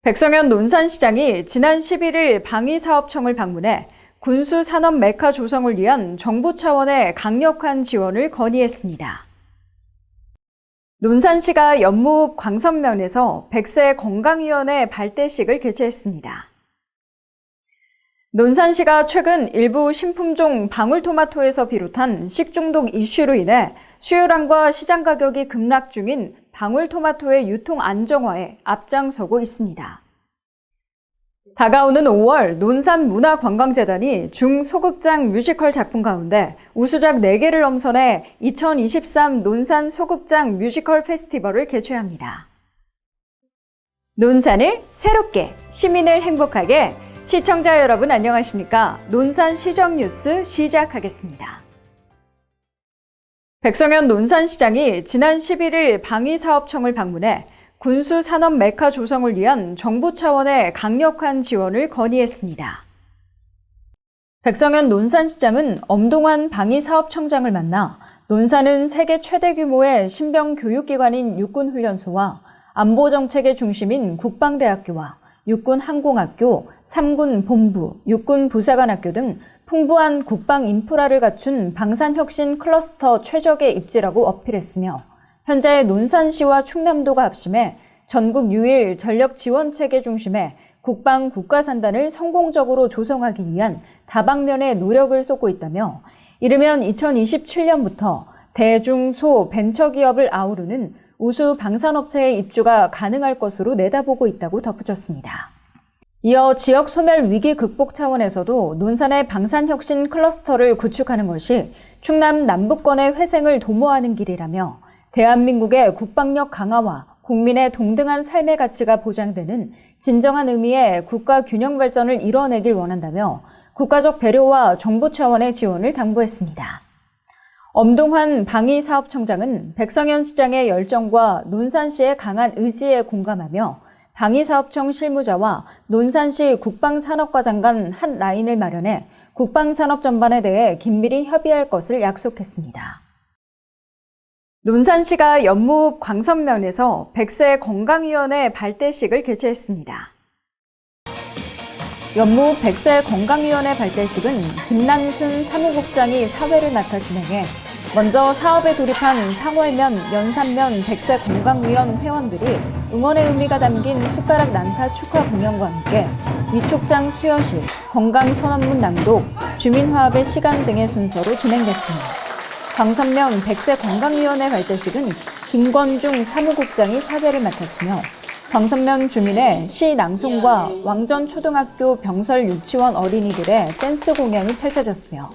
백성현 논산시장이 지난 11일 방위사업청을 방문해 군수산업 메카 조성을 위한 정부 차원의 강력한 지원을 건의했습니다. 논산시가 연무읍 광선면에서 100세 건강위원회 발대식을 개최했습니다. 논산시가 최근 일부 신품종 방울토마토에서 비롯한 식중독 이슈로 인해 수요량과 시장 가격이 급락 중인 방울토마토의 유통 안정화에 앞장서고 있습니다. 다가오는 5월 논산문화관광재단이 중소극장 뮤지컬 작품 가운데 우수작 4개를 엄선해 2023 논산 소극장 뮤지컬 페스티벌을 개최합니다. 논산을 새롭게, 시민을 행복하게, 시청자 여러분 안녕하십니까? 논산 시정 뉴스 시작하겠습니다. 백성현 논산시장이 지난 11일 방위사업청을 방문해 군수산업 메카 조성을 위한 정부 차원의 강력한 지원을 건의했습니다. 백성현 논산시장은 엄동환 방위사업청장을 만나 논산은 세계 최대 규모의 신병 교육기관인 육군훈련소와 안보정책의 중심인 국방대학교와 육군항공학교, 삼군본부, 육군부사관학교 등 풍부한 국방 인프라를 갖춘 방산혁신 클러스터 최적의 입지라고 어필했으며 현재 논산시와 충남도가 합심해 전국 유일 전력 지원 체계 중심의 국방 국가산단을 성공적으로 조성하기 위한 다방면의 노력을 쏟고 있다며 이르면 2027년부터 대중소 벤처기업을 아우르는 우수 방산업체의 입주가 가능할 것으로 내다보고 있다고 덧붙였습니다. 이어 지역 소멸 위기 극복 차원에서도 논산의 방산혁신 클러스터를 구축하는 것이 충남 남북권의 회생을 도모하는 길이라며 대한민국의 국방력 강화와 국민의 동등한 삶의 가치가 보장되는 진정한 의미의 국가 균형 발전을 이뤄내길 원한다며 국가적 배려와 정부 차원의 지원을 당부했습니다. 엄동환 방위사업청장은 백성현 시장의 열정과 논산시의 강한 의지에 공감하며 방위사업청 실무자와 논산시 국방산업과장 간 한 라인을 마련해 국방산업 전반에 대해 긴밀히 협의할 것을 약속했습니다. 논산시가 연무읍 광선면에서 100세 건강위원회 발대식을 개최했습니다. 연무읍 100세 건강위원회 발대식은 김남순 사무국장이 사회를 맡아 진행해 먼저 사업에 돌입한 상월면, 연산면 100세 건강위원 회원들이 응원의 의미가 담긴 숟가락 난타 축하 공연과 함께 위촉장 수여식, 건강선언문 낭독, 주민화합의 시간 등의 순서로 진행됐습니다. 광선면 100세 건강위원회 발대식은 김권중 사무국장이 사회를 맡았으며 광선면 주민의 시 낭송과 왕전초등학교 병설 유치원 어린이들의 댄스 공연이 펼쳐졌으며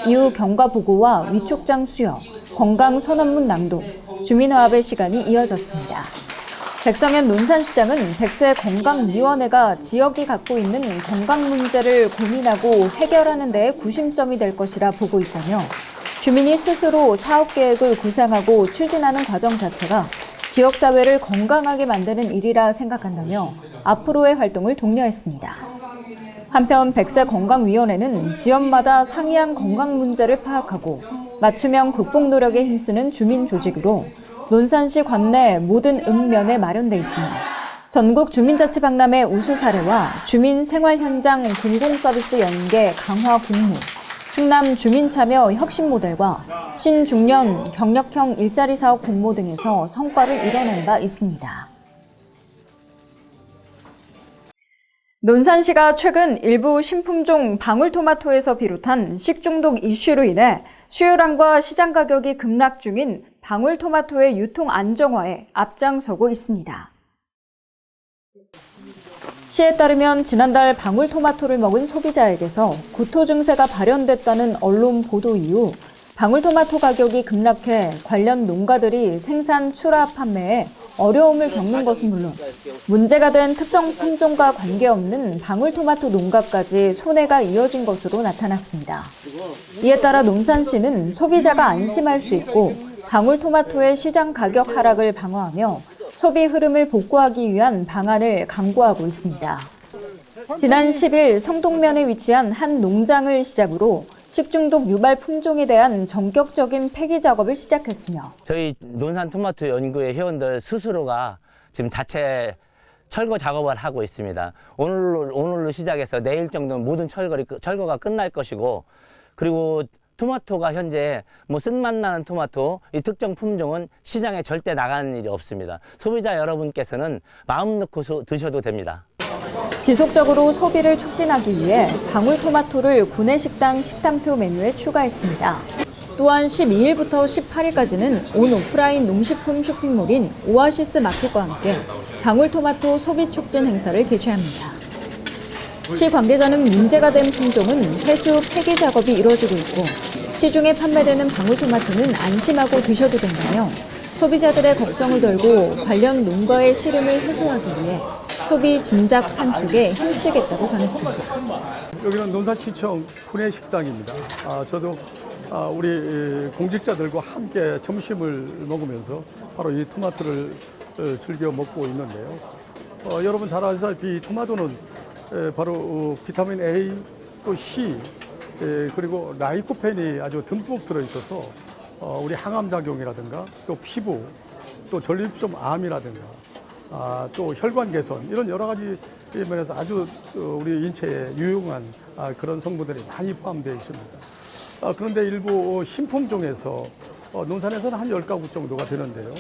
이후 경과 보고와 위촉장 수여, 건강선언문 낭독, 주민화합의 시간이 이어졌습니다. 백성현 논산시장은 100세 건강위원회가 지역이 갖고 있는 건강 문제를 고민하고 해결하는 데에 구심점이 될 것이라 보고 있다며 주민이 스스로 사업계획을 구상하고 추진하는 과정 자체가 지역사회를 건강하게 만드는 일이라 생각한다며 앞으로의 활동을 독려했습니다. 한편 100세 건강위원회는 지역마다 상이한 건강 문제를 파악하고 맞춤형 극복 노력에 힘쓰는 주민 조직으로 논산시 관내 모든 읍면에 마련돼 있으며 전국 주민자치박람회 우수 사례와 주민 생활 현장 공공서비스 연계 강화 공모, 충남 주민참여 혁신 모델과 신중년 경력형 일자리 사업 공모 등에서 성과를 이뤄낸 바 있습니다. 논산시가 최근 일부 신품종 방울토마토에서 비롯한 식중독 이슈로 인해 수요량과 시장 가격이 급락 중인 방울토마토의 유통 안정화에 앞장서고 있습니다. 시에 따르면 지난달 방울토마토를 먹은 소비자에게서 구토 증세가 발현됐다는 언론 보도 이후 방울토마토 가격이 급락해 관련 농가들이 생산, 출하, 판매에 어려움을 겪는 것은 물론 문제가 된 특정 품종과 관계없는 방울토마토 농가까지 손해가 이어진 것으로 나타났습니다. 이에 따라 논산시는 소비자가 안심할 수 있고 방울토마토의 시장 가격 하락을 방어하며 소비 흐름을 복구하기 위한 방안을 강구하고 있습니다. 지난 10일 성동면에 위치한 한 농장을 시작으로 식중독 유발 품종에 대한 전격적인 폐기 작업을 시작했으며 저희 논산 토마토 연구회 회원들 스스로가 지금 자체 철거 작업을 하고 있습니다. 오늘로 시작해서 내일 정도는 모든 철거가 끝날 것이고, 그리고 토마토가 현재 뭐 쓴맛 나는 토마토, 이 특정 품종은 시장에 절대 나가는 일이 없습니다. 소비자 여러분께서는 마음 놓고 드셔도 됩니다. 지속적으로 소비를 촉진하기 위해 방울토마토를 구내식당 식단표 메뉴에 추가했습니다. 또한 12일부터 18일까지는 온 오프라인 농식품 쇼핑몰인 오아시스 마켓과 함께 방울토마토 소비 촉진 행사를 개최합니다. 시 관계자는 문제가 된 품종은 회수 폐기 작업이 이루어지고 있고 시중에 판매되는 방울토마토는 안심하고 드셔도 된다며 소비자들의 걱정을 덜고 관련 농가의 시름을 해소하기 위해 소비 진작 판촉에 힘쓰겠다고 전했습니다. 여기는 논산시청 구내식당입니다. 저도 우리 공직자들과 함께 점심을 먹으면서 바로 이 토마토를 즐겨 먹고 있는데요. 여러분 잘 아시다시피 토마토는 바로 비타민 A, 또 C, 그리고 라이코펜이 아주 듬뿍 들어있어서 우리 항암작용이라든가 또 피부, 또 전립선 암이라든가 또 혈관 개선 이런 여러 가지 면에서 아주 우리 인체에 유용한 그런 성분들이 많이 포함되어 있습니다. 그런데 일부 신품종에서 논산에서는 한 10가구 정도가 되는데요.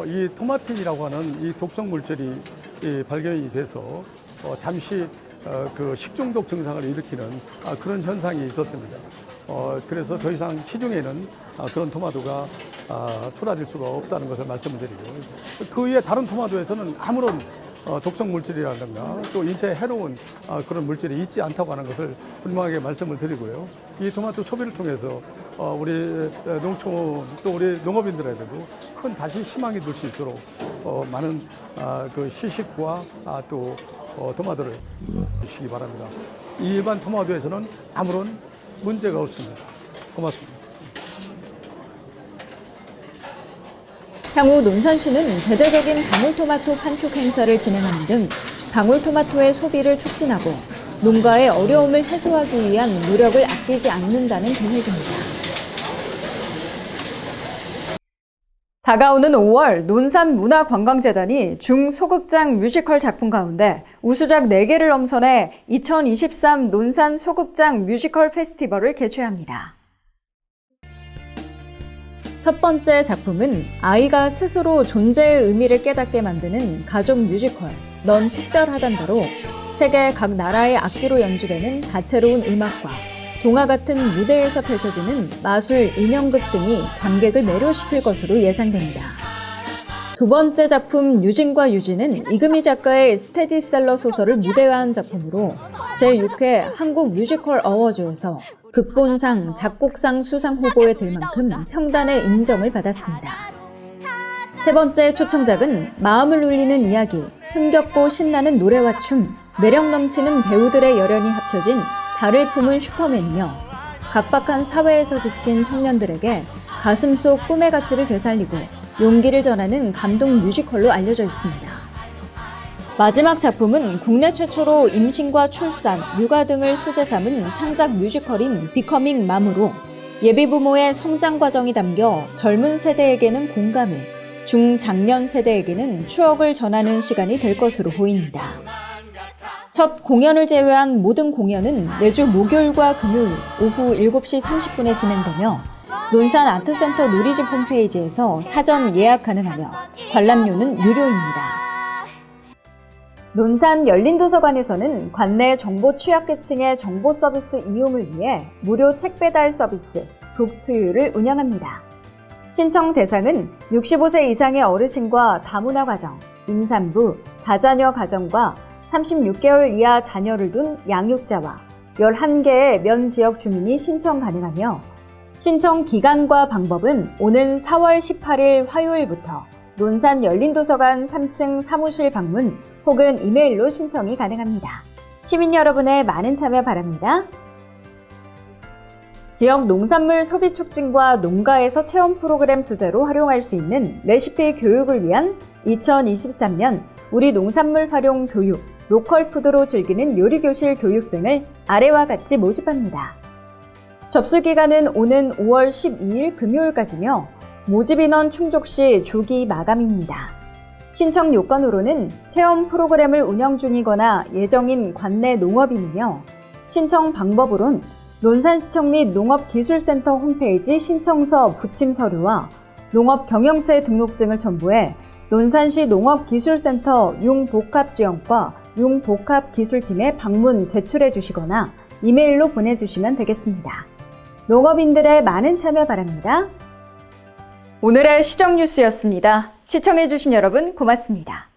이 토마틴이라고 하는 이 독성 물질이 발견이 돼서 잠시 그 식중독 증상을 일으키는 그런 현상이 있었습니다. 그래서 더 이상 시중에는 그런 토마토가 쏟아질 수가 없다는 것을 말씀을 드리고, 그 외에 다른 토마토에서는 아무런 독성 물질이라든가 또 인체에 해로운 그런 물질이 있지 않다고 하는 것을 분명하게 말씀을 드리고요. 이 토마토 소비를 통해서 우리 농촌 또 우리 농업인들에게도 큰 다시 희망이 될 수 있도록 많은 그 시식과 또 토마토를 주시기 바랍니다. 일반 토마토에서는 아무런 문제가 없습니다. 고맙습니다. 향후 논산시는 대대적인 방울토마토 판촉 행사를 진행하는 등 방울토마토의 소비를 촉진하고 농가의 어려움을 해소하기 위한 노력을 아끼지 않는다는 계획입니다. 다가오는 5월 논산문화관광재단이 중소극장 뮤지컬 작품 가운데 우수작 4개를 엄선해 2023 논산 소극장 뮤지컬 페스티벌을 개최합니다. 첫 번째 작품은 아이가 스스로 존재의 의미를 깨닫게 만드는 가족 뮤지컬 넌 특별하단다로 세계 각 나라의 악기로 연주되는 다채로운 음악과 동화 같은 무대에서 펼쳐지는 마술, 인형극 등이 관객을 매료시킬 것으로 예상됩니다. 두 번째 작품 유진과 유진은 이금희 작가의 스테디셀러 소설을 무대화한 작품으로 제6회 한국 뮤지컬 어워즈에서 극본상, 작곡상 수상 후보에 들 만큼 평단의 인정을 받았습니다. 세 번째 초청작은 마음을 울리는 이야기, 흥겹고 신나는 노래와 춤, 매력 넘치는 배우들의 열연이 합쳐진 달을 품은 슈퍼맨이며 각박한 사회에서 지친 청년들에게 가슴 속 꿈의 가치를 되살리고 용기를 전하는 감동 뮤지컬로 알려져 있습니다. 마지막 작품은 국내 최초로 임신과 출산, 육아 등을 소재 삼은 창작 뮤지컬인 비커밍 맘으로 예비부모의 성장 과정이 담겨 젊은 세대에게는 공감을, 중장년 세대에게는 추억을 전하는 시간이 될 것으로 보입니다. 첫 공연을 제외한 모든 공연은 매주 목요일과 금요일 오후 7시 30분에 진행되며 논산 아트센터 누리집 홈페이지에서 사전 예약 가능하며 관람료는 유료입니다. 논산 열린도서관에서는 관내 정보 취약계층의 정보 서비스 이용을 위해 무료 책 배달 서비스 북투유를 운영합니다. 신청 대상은 65세 이상의 어르신과 다문화 가정, 임산부, 다자녀 가정과 36개월 이하 자녀를 둔 양육자와 11개의 면 지역 주민이 신청 가능하며 신청 기간과 방법은 오는 4월 18일 화요일부터 논산 열린도서관 3층 사무실 방문 혹은 이메일로 신청이 가능합니다. 시민 여러분의 많은 참여 바랍니다. 지역 농산물 소비 촉진과 농가에서 체험 프로그램 소재로 활용할 수 있는 레시피 교육을 위한 2023년 우리 농산물 활용 교육 로컬 푸드로 즐기는 요리교실 교육생을 아래와 같이 모집합니다. 접수 기간은 오는 5월 12일 금요일까지며 모집 인원 충족 시 조기 마감입니다. 신청 요건으로는 체험 프로그램을 운영 중이거나 예정인 관내 농업인이며 신청 방법으론 논산시청 및 농업기술센터 홈페이지 신청서 부침 서류와 농업경영체 등록증을 첨부해 논산시 농업기술센터 융복합지원과 융복합기술팀에 방문 제출해 주시거나 이메일로 보내주시면 되겠습니다. 농업인들의 많은 참여 바랍니다. 오늘의 시정 뉴스였습니다. 시청해 주신 여러분 고맙습니다.